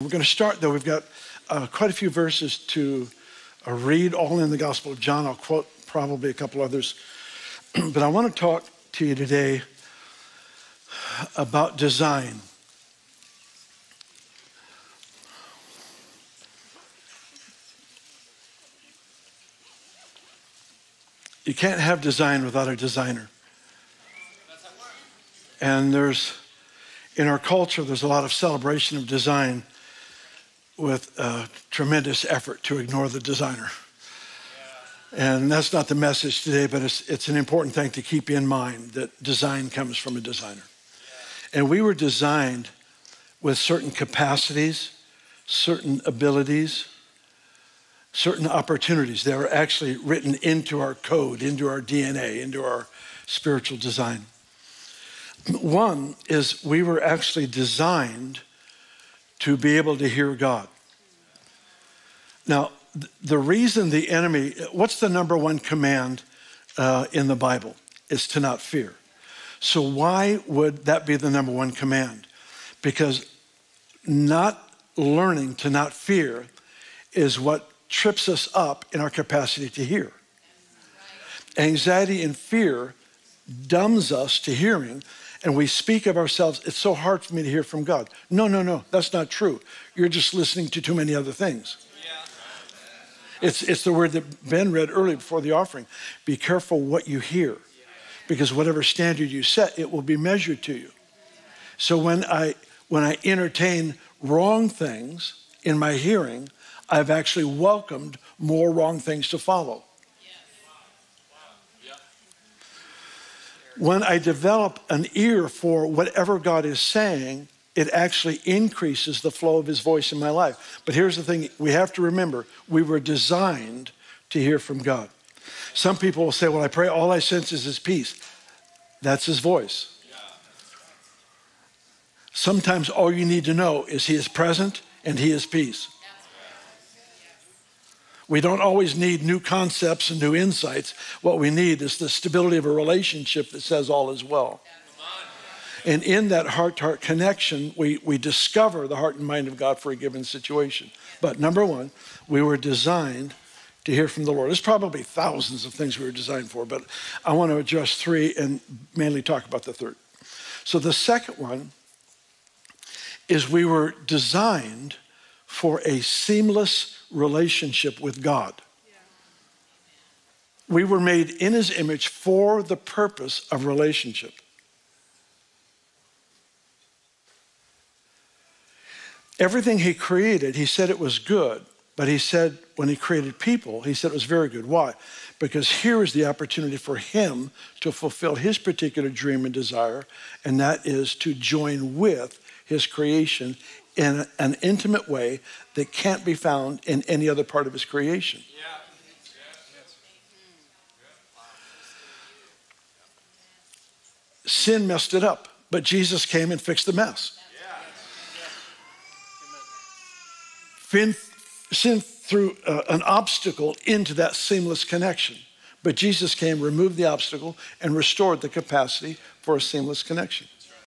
We're going to start, though. We've got quite a few verses to read, all in the Gospel of John. I'll quote probably a couple others. But I want to talk to you today about design. You can't have design without a designer. And in our culture, there's a lot of celebration of design with tremendous effort to ignore the designer. And that's not the message today, but it's an important thing to keep in mind, that design comes from a designer. And we were designed with certain capacities, certain abilities, certain opportunities that were actually written into our code, into our DNA, into our spiritual design. One is we were actually designed to be able to hear God. Now, the reason the enemy, what's the number one command in the Bible? Is to not fear. So why would that be the number one command? Because not learning to not fear is what trips us up in our capacity to hear. Anxiety and fear dumbs us to hearing, and we speak of ourselves, it's so hard for me to hear from God. No, that's not true. You're just listening to too many other things. It's the word that Ben read earlier before the offering. Be careful what you hear, because whatever standard you set, it will be measured to you. So when I entertain wrong things in my hearing, I've actually welcomed more wrong things to follow. When I develop an ear for whatever God is saying, it actually increases the flow of his voice in my life. But here's the thing, we have to remember, we were designed to hear from God. Some people will say, well, I pray, all I sense is his peace. That's his voice. Sometimes all you need to know is he is present and he is peace. We don't always need new concepts and new insights. What we need is the stability of a relationship that says all is well. And in that heart-to-heart connection, we discover the heart and mind of God for a given situation. But number one, we were designed to hear from the Lord. There's probably thousands of things we were designed for, but I want to address three and mainly talk about the third. So the second one is we were designed for a seamless relationship with God. We were made in his image for the purpose of relationship. Everything he created, he said it was good, but he said when he created people, he said it was very good. Why? Because here is the opportunity for him to fulfill his particular dream and desire, and that is to join with his creation in an intimate way that can't be found in any other part of his creation. Sin messed it up, but Jesus came and fixed the mess. Sin threw an obstacle into that seamless connection, but Jesus came, removed the obstacle, and restored the capacity for a seamless connection.